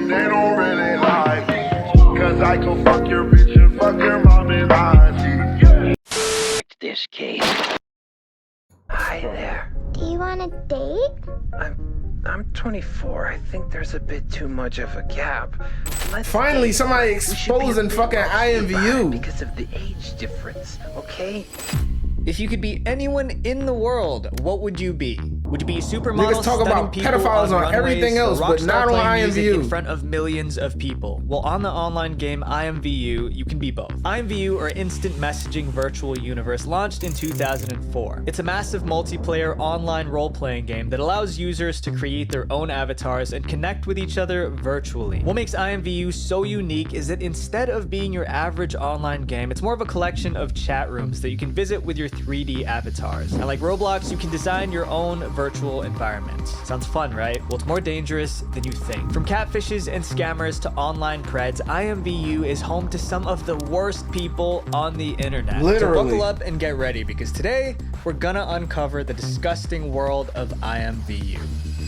and they don't really like me. Cause I can fuck your bitch and fuck your mom and auntie. This case. Hi there. Do you want a date? I'm 24. I think there's a bit too much of a gap. Finally, somebody exposing fucking IMVU. Because of the age difference, okay? If you could be anyone in the world, what would you be? Would you be a supermodel Niggas talk about people pedophiles on everything else, but not on IMVU. In front of millions of people? Well, on the online game IMVU, you can be both. IMVU, or Instant Messaging Virtual Universe, launched in 2004. It's a massive multiplayer online role-playing game that allows users to create their own avatars and connect with each other virtually. What makes IMVU so unique is that instead of being your average online game, it's more of a collection of chat rooms that you can visit with your 3D avatars. And like Roblox, you can design your own virtual environment. Sounds fun, right? Well, it's more dangerous than you think. From catfishes and scammers to online creds, IMVU is home to some of the worst people on the internet. Literally. So buckle up and get ready, because today we're gonna uncover the disgusting world of IMVU.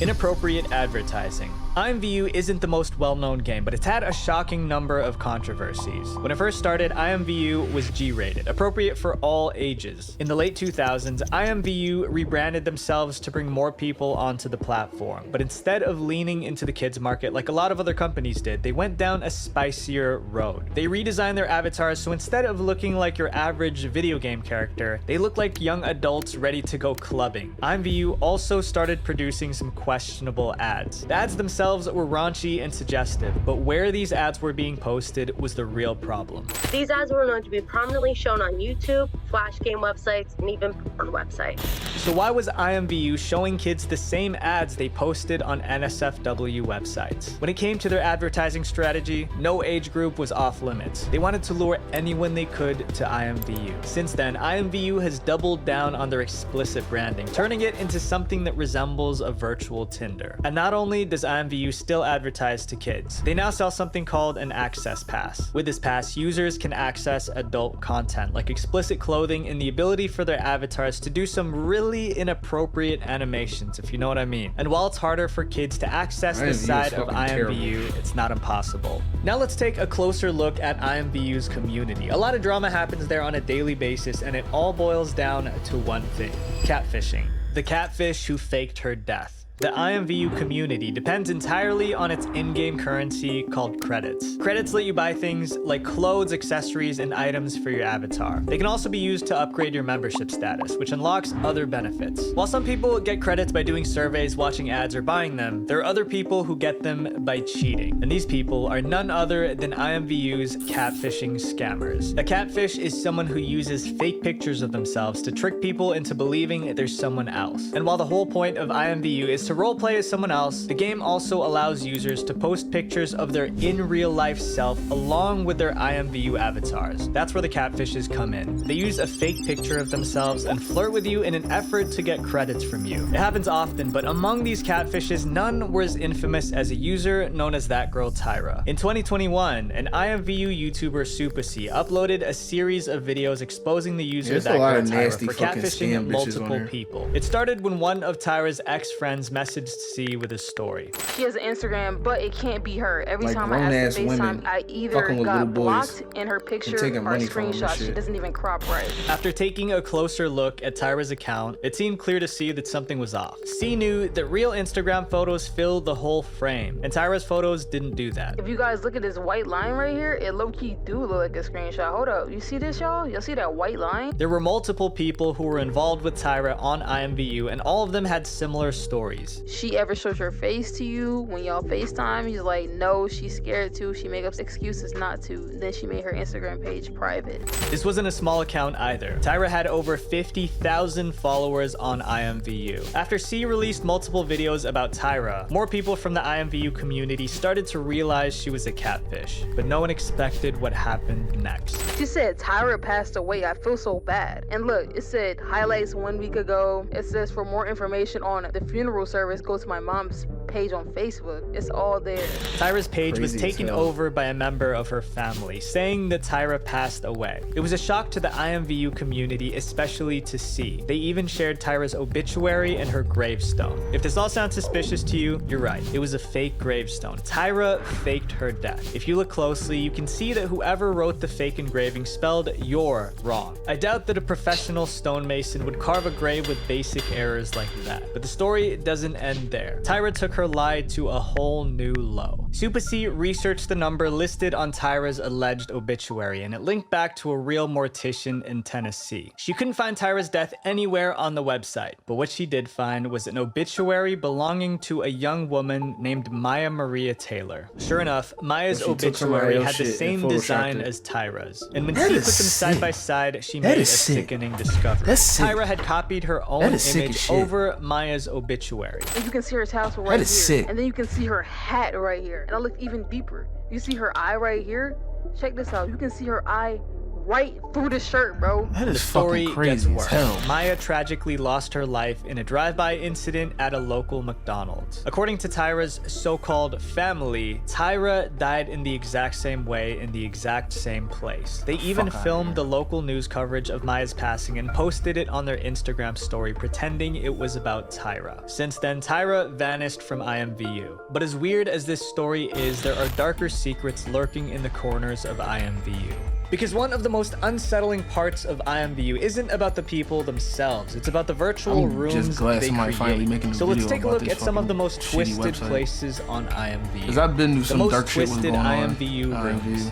Inappropriate advertising. IMVU isn't the most well-known game, but it's had a shocking number of controversies. When it first started, IMVU was G-rated, appropriate for all ages. In the late 2000s, IMVU rebranded themselves to bring more people onto the platform. But instead of leaning into the kids market like a lot of other companies did, they went down a spicier road. They redesigned their avatars, so instead of looking like your average video game character, they look like young adults ready to go clubbing. IMVU also started producing some questionable ads. The ads themselves were raunchy and suggestive, but where these ads were being posted was the real problem. These ads were known to be prominently shown on YouTube, flash game websites, and even porn websites. So why was IMVU showing kids the same ads they posted on NSFW websites? When it came to their advertising strategy, no age group was off limits. They wanted to lure anyone they could to IMVU. Since then, IMVU has doubled down on their explicit branding, turning it into something that resembles a virtual Tinder. And not only does IMVU still advertise to kids, they now sell something called an access pass. With this pass, users can access adult content like explicit clothing and the ability for their avatars to do some really inappropriate animations, if you know what I mean. And while it's harder for kids to access this side of IMVU, it's not impossible. Now let's take a closer look at IMVU's community. A lot of drama happens there on a daily basis, and it all boils down to one thing: catfishing. The catfish who faked her death. The IMVU community depends entirely on its in-game currency called credits. Credits let you buy things like clothes, accessories, and items for your avatar. They can also be used to upgrade your membership status, which unlocks other benefits. While some people get credits by doing surveys, watching ads, or buying them, there are other people who get them by cheating. And these people are none other than IMVU's catfishing scammers. A catfish is someone who uses fake pictures of themselves to trick people into believing there's someone else. And while the whole point of IMVU is to roleplay as someone else, the game also allows users to post pictures of their in real life self along with their IMVU avatars. That's where the catfishes come in. They use a fake picture of themselves and flirt with you in an effort to get credits from you. It happens often, but among these catfishes, none were as infamous as a user known as that girl Tyra. In 2021, an IMVU YouTuber Supasi uploaded a series of videos exposing the user that girl Tyra for catfishing multiple people. It started when one of Tyra's ex-friends messaged C with a story. She has an Instagram, but it can't be her. Every Like time I ask her FaceTime, I either got blocked in her picture or a screenshot. She doesn't even crop right. After taking a closer look at Tyra's account, it seemed clear to C that something was off. C knew that real Instagram photos filled the whole frame, and Tyra's photos didn't do that. If you guys look at this white line right here, it low-key do look like a screenshot. Hold up, you see this, y'all? Y'all see that white line? There were multiple people who were involved with Tyra on IMVU, and all of them had similar stories. She ever shows her face to you when y'all FaceTime? You're like, no, she's scared to. She make up excuses not to. Then she made her Instagram page private. This wasn't a small account either. Tyra had over 50,000 followers on IMVU. After C released multiple videos about Tyra, more people from the IMVU community started to realize she was a catfish, but no one expected what happened next. She said Tyra passed away. I feel so bad. And look, it said highlights 1 week ago. It says for more information on the funeral service, go to my mom's page on Facebook. It's all there. Tyra's page was Crazy as taken hell. over by a member of her family, saying that Tyra passed away. It was a shock to the IMVU community, especially to see. They even shared Tyra's obituary and her gravestone. If this all sounds suspicious to you, you're right. It was a fake gravestone. Tyra faked her death. If you look closely, you can see that whoever wrote the fake engraving spelled "you're" wrong. I doubt that a professional stonemason would carve a grave with basic errors like that. But the story doesn't end there. Tyra took her lie to a whole new low. Supasi researched the number listed on Tyra's alleged obituary, and it linked back to a real mortician in Tennessee. She couldn't find Tyra's death anywhere on the website, but what she did find was an obituary belonging to a young woman named Maya Maria Taylor. Sure enough, Maya's She took some obituary real had the shit and same design photoshopped it. as Tyra's. And when That she put is them side sick. by side, she That made a is sick. sickening discovery. That's sick. Tyra had copied her own That is sick as image shit. over Maya's obituary. And you can see her tassel right That here. is sick. And then you can see her hat right here. And I looked even deeper. You see her eye right here? Check this out. You can see her eye right through the shirt, bro. That The is story fucking gets crazy as worse. hell. Maya tragically lost her life in a drive-by incident at a local McDonald's. According to Tyra's so-called family, Tyra died in the exact same way in the exact same place. They even Fuck outta filmed here. the local news coverage of Maya's passing and posted it on their Instagram story, pretending it was about Tyra. Since then, Tyra vanished from IMVU. But as weird as this story is, there are darker secrets lurking in the corners of IMVU. Because one of the most unsettling parts of IMVU isn't about the people themselves, it's about the virtual I'm rooms just glad they somebody finally create. making a So let's video take a about look this at some of the fucking most shitty twisted website. places on IMVU. Cause I've been through The some most dark shit was twisted going IMVU on. rooms.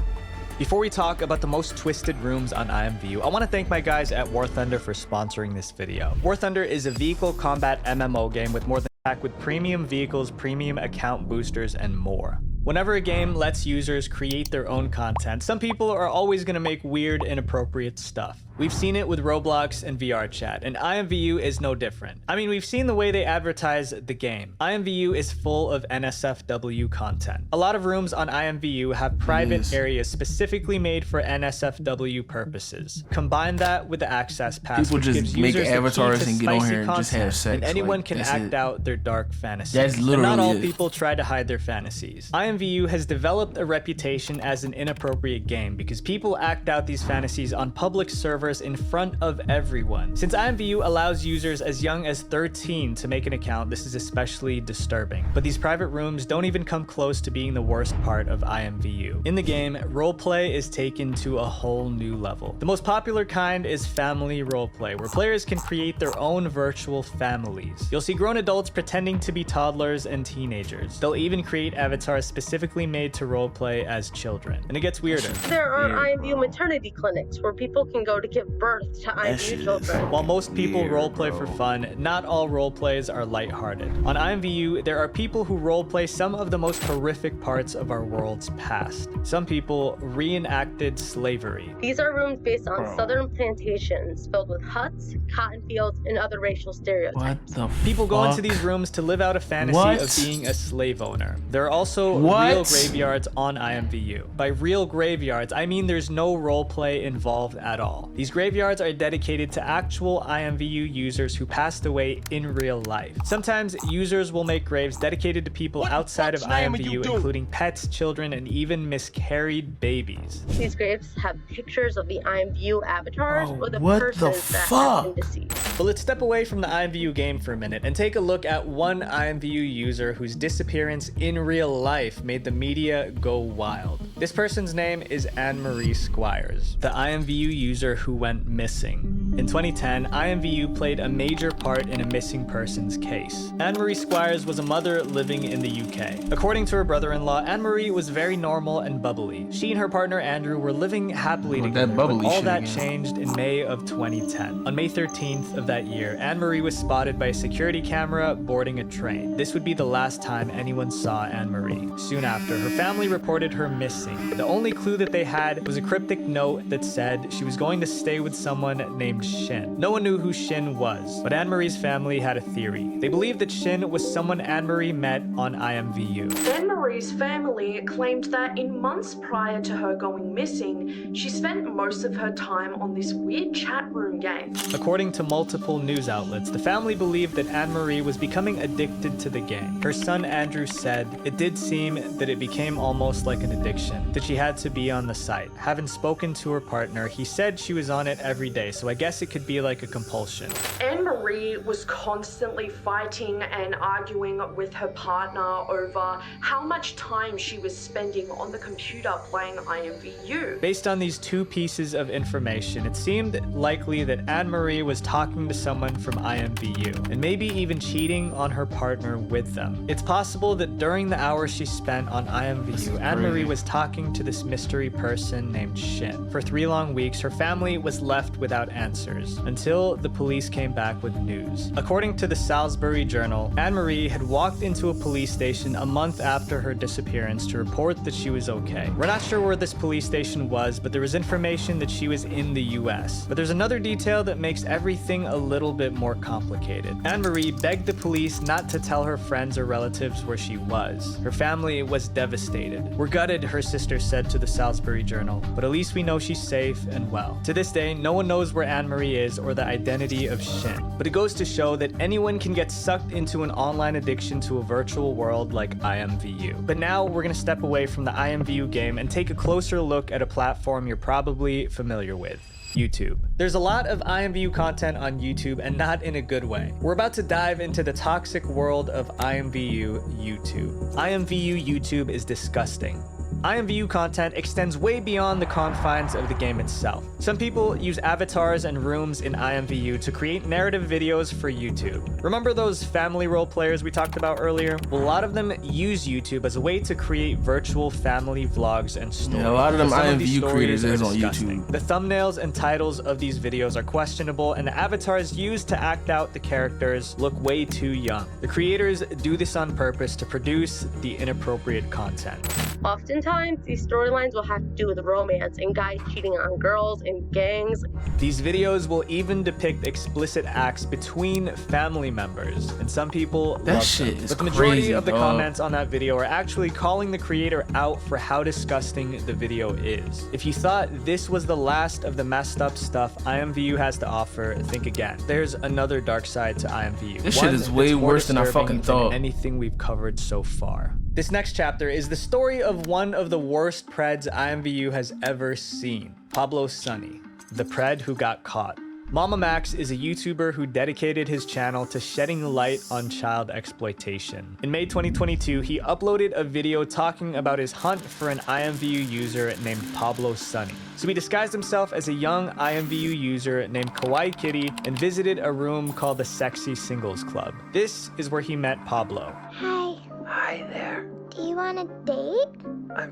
Before we talk about the most twisted rooms on IMVU, I want to thank my guys at War Thunder for sponsoring this video. War Thunder is a vehicle combat MMO game with more than packed with premium vehicles, premium account boosters, and more. Whenever a game lets users create their own content, some people are always going to make weird, inappropriate stuff. We've seen it with Roblox and VR chat, and IMVU is no different. I mean, we've seen the way they advertise the game. IMVU is full of NSFW content. A lot of rooms on IMVU have private Yes. areas specifically made for NSFW purposes. Combine that with the access pass, People which just gives make users the key avatars to and get on spicy here and just have content, sex, and anyone like, can that's act it. out their dark fantasies. That's And literally not all it. people try to hide their fantasies. IMVU has developed a reputation as an inappropriate game because people act out these fantasies on public servers in front of everyone. Since IMVU allows users as young as 13 to make an account, this is especially disturbing. But these private rooms don't even come close to being the worst part of IMVU. In the game, roleplay is taken to a whole new level. The most popular kind is family roleplay, where players can create their own virtual families. You'll see grown adults pretending to be toddlers and teenagers. They'll even create avatars specifically made to roleplay as children. And it gets weirder. There are Weird, IMVU bro. maternity clinics where people can go to give birth to shit IMVU is children. While most people Weird, roleplay for bro. fun, not all roleplays are lighthearted. On IMVU, there are people who roleplay some of the most horrific parts of our world's past. Some people reenacted slavery. These are rooms based on Bro. southern plantations filled with huts, cotton fields, and other racial stereotypes. What the People go into fuck? these rooms to live out a fantasy What? of being a slave owner. There are also What? real graveyards on IMVU. By real graveyards, I mean there's no roleplay involved at all. These graveyards are dedicated to actual IMVU users who passed away in real life. Sometimes users will make graves dedicated to people outside of IMVU, including pets, children, and even miscarried babies. These graves have pictures of the IMVU avatars Bro, or the what the persons that have fuck? been deceased. But let's step away from the IMVU game for a minute and take a look at one IMVU user whose disappearance in real life made the media go wild. This person's name is AnneMarie Squires, the IMVU user who went missing. In 2010, IMVU played a major part in a missing persons case. AnneMarie Squires was a mother living in the UK. According to her brother-in-law, AnneMarie was very normal and bubbly. She and her partner Andrew were living happily With that together, but bubbly all shit that again. changed in May of 2010. On May 13th of that year, AnneMarie was spotted by a security camera boarding a train. This would be the last time anyone saw AnneMarie. Soon after, her family reported her missing. The only clue that they had was a cryptic note that said she was going to stay with someone named named Shin. No one knew who Shin was, but AnneMarie's family had a theory. They believed that Shin was someone AnneMarie met on IMVU. AnneMarie's family claimed that in months prior to her going missing, she spent most of her time on this weird chat room game. According to multiple news outlets, the family believed that AnneMarie was becoming addicted to the game. Her son Andrew said it did seem that it became almost like an addiction, that she had to be on the site. Having spoken to her partner, he said she was on it every day, so I guess it could be like a compulsion. AnneMarie was constantly fighting and arguing with her partner over how much time she was spending on the computer playing IMVU. Based on these two pieces of information, it seemed likely that AnneMarie was talking to someone from IMVU, and maybe even cheating on her partner with them. It's possible that during the hours she spent on IMVU, AnneMarie was talking to this mystery person named Shin. For 3 long weeks, her family was left without answers, until the police came back with news. According to the Salisbury Journal, AnneMarie had walked into a police station a month after her disappearance to report that she was okay. We're not sure where this police station was, but there was information that she was in the US. But there's another detail that makes everything a little bit more complicated. AnneMarie begged the police not to tell her friends or relatives where she was. Her family was devastated. "We're gutted," her sister said to the Salisbury Journal, "but at least we know she's safe and well." To this day, no one knows where AnneMarie is or the identity of Shin. But it goes to show that anyone can get sucked into an online addiction to a virtual world like IMVU. But now we're going to step away from the IMVU game and take a closer look at a platform you're probably familiar with. YouTube. There's a lot of IMVU content on YouTube, and not in a good way. We're about to dive into the toxic world of IMVU YouTube. IMVU YouTube is disgusting. IMVU content extends way beyond the confines of the game itself. Some people use avatars and rooms in IMVU to create narrative videos for YouTube. Remember those family role players we talked about earlier? Well, a lot of them use YouTube as a way to create virtual family vlogs and stories. Yeah, a lot of them Some IMVU creators is on disgusting. YouTube. The thumbnails and titles of these videos are questionable, and the avatars used to act out the characters look way too young. The creators do this on purpose to produce the inappropriate content. Oftentimes, these storylines will have to do with romance and guys cheating on girls and gangs. These videos will even depict explicit acts between family members, and some people That love shit them. is But the majority crazy, of the dog. comments on that video are actually calling the creator out for how disgusting the video is. If you thought this was the last of the messed up stuff IMVU has to offer, think again. There's another dark side to IMVU. This shit One is way that's more worse than I disturbing fucking than thought. anything we've covered so far. This next chapter is the story of one of the worst preds IMVU has ever seen, Pablo Sunny, the pred who got caught. Mama Max is a YouTuber who dedicated his channel to shedding light on child exploitation. In May 2022, he uploaded a video talking about his hunt for an IMVU user named Pablo Sunny. So he disguised himself as a young IMVU user named Kawaii Kitty and visited a room called the Sexy Singles Club. This is where he met Pablo. Hi. Hi there. Do you want a date?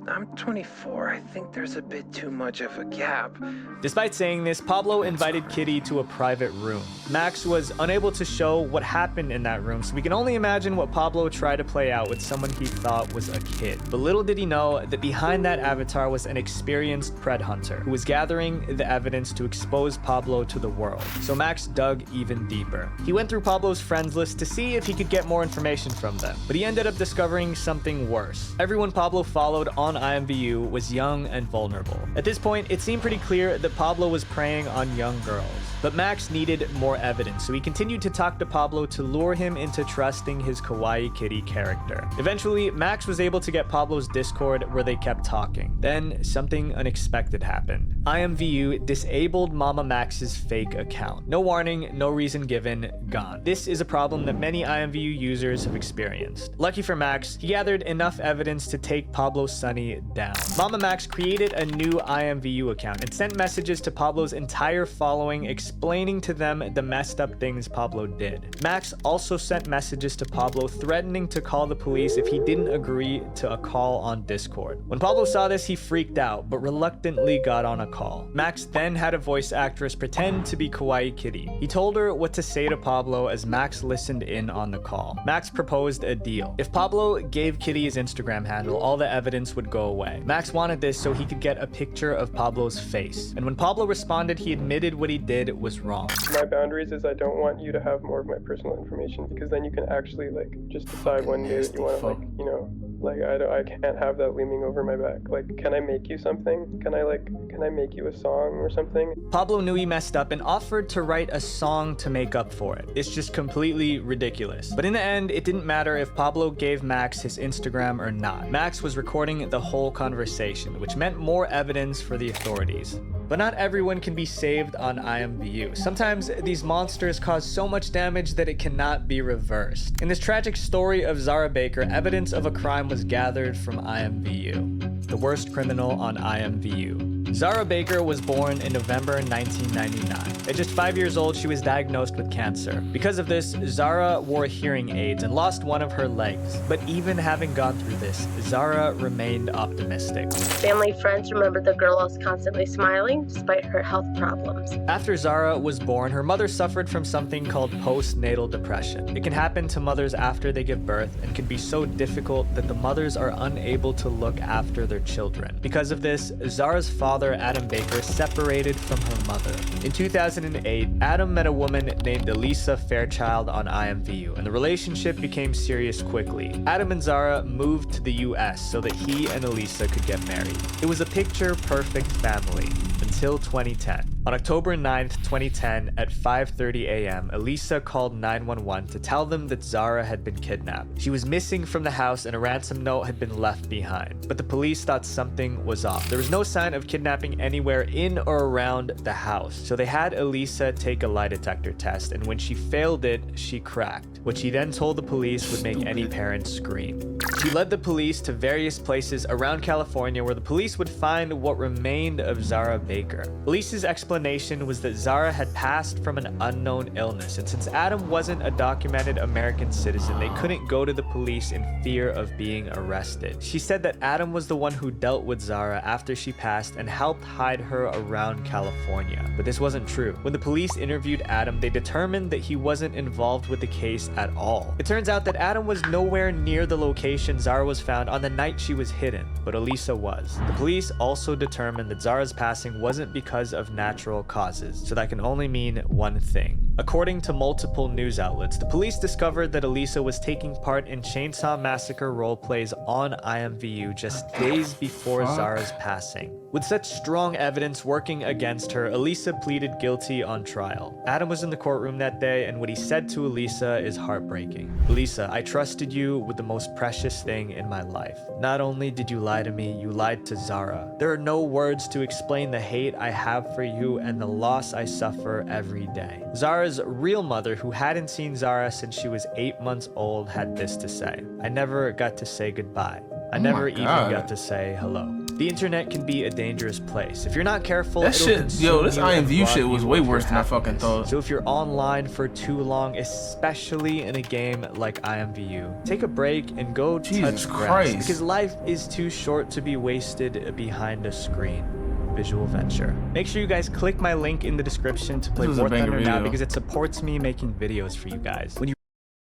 I'm 24. I think there's a bit too much of a gap. Despite saying this, Pablo invited Kitty to a private room. Max was unable to show what happened in that room, so we can only imagine what Pablo tried to play out with someone he thought was a kid. But little did he know that behind that avatar was an experienced pred hunter who was gathering the evidence to expose Pablo to the world. So Max dug even deeper. He went through Pablo's friends list to see if he could get more information from them, but he ended up discovering something worse. Everyone Pablo followed on IMVU was young and vulnerable. At this point, it seemed pretty clear that Pablo was preying on young girls. But Max needed more evidence, so he continued to talk to Pablo to lure him into trusting his Kawaii Kitty character. Eventually, Max was able to get Pablo's Discord where they kept talking. Then, something unexpected happened. IMVU disabled Mama Max's fake account. No warning, no reason given, gone. This is a problem that many IMVU users have experienced. Lucky for Max, he gathered enough evidence to take Pablo Sunny down. Mama Max created a new IMVU account and sent messages to Pablo's entire following explaining to them the messed up things Pablo did. Max also sent messages to Pablo threatening to call the police if he didn't agree to a call on Discord. When Pablo saw this, he freaked out, but reluctantly got on a call. Max then had a voice actress pretend to be Kawaii Kitty. He told her what to say to Pablo as Max listened in on the call. Max proposed a deal. If Pablo gave Kitty his Instagram handle, all the evidence would go away. Max wanted this so he could get a picture of Pablo's face. And when Pablo responded, he admitted what he did was wrong. My boundaries is I don't want you to have more of my personal information, because then you can actually like just decide when you want to, like, you know, like I can't have that looming over my back. Like, can I make you something? Can I make you a song or something? Pablo knew he messed up and offered to write a song to make up for it. It's just completely ridiculous. But in the end, it didn't matter if Pablo gave Max his Instagram or not. Max was recording the whole conversation, which meant more evidence for the authorities. But not everyone can be saved on IMVU. Sometimes these monsters cause so much damage that it cannot be reversed. In this tragic story of Zara Baker, evidence of a crime was gathered from IMVU, the worst criminal on IMVU. Zara Baker was born in November 1999. At just 5 years old, she was diagnosed with cancer. Because of this, Zara wore hearing aids and lost one of her legs. But even having gone through this, Zara remained optimistic. Family friends remember the girl was constantly smiling despite her health problems. After Zara was born, her mother suffered from something called postnatal depression. It can happen to mothers after they give birth and can be so difficult that the mothers are unable to look after their children. Because of this, Zara's father, Adam Baker, separated from her mother. In 2008, Adam met a woman named Elisa Fairchild on IMVU, and the relationship became serious quickly. Adam and Zara moved to the US so that he and Elisa could get married. It was a picture-perfect family until 2010. On October 9th, 2010, at 5:30 a.m., Elisa called 911 to tell them that Zara had been kidnapped. She was missing from the house and a ransom note had been left behind. But the police thought something was off. There was no sign of kidnapping anywhere in or around the house. So they had Elisa take a lie detector test, and when she failed it, she cracked, which she then told the police would make any parent scream. She led the police to various places around California where the police would find what remained of Zara Baker. Elisa's explanation was that Zara had passed from an unknown illness, and since Adam wasn't a documented American citizen, they couldn't go to the police in fear of being arrested. She said that Adam was the one who dealt with Zara after she passed and helped hide her around California. But this wasn't true. When the police interviewed Adam, they determined that he wasn't involved with the case at all. It turns out that Adam was nowhere near the location Zara was found on the night she was hidden, but Elisa was. The police also determined that Zara's passing wasn't because of natural causes, so that can only mean one thing. According to multiple news outlets, the police discovered that Elisa was taking part in Chainsaw Massacre roleplays on IMVU just days before Zara's passing. With such strong evidence working against her, Elisa pleaded guilty on trial. Adam was in the courtroom that day, and what he said to Elisa is heartbreaking. Elisa, I trusted you with the most precious thing in my life. Not only did you lie to me, you lied to Zara. There are no words to explain the hate I have for you and the loss I suffer every day. Zara's real mother, who hadn't seen Zara since she was 8 months old, had this to say. I never got to say goodbye. I never even got to say hello. The internet can be a dangerous place. If you're not careful, that shit, yo, this IMVU shit was way worse than I fucking thought. So if you're online for too long, especially in a game like IMVU, take a break and go touch grass, because life is too short to be wasted behind a screen. Visual venture. Make sure you guys click my link in the description to play War Thunder now, because it supports me making videos for you guys. When you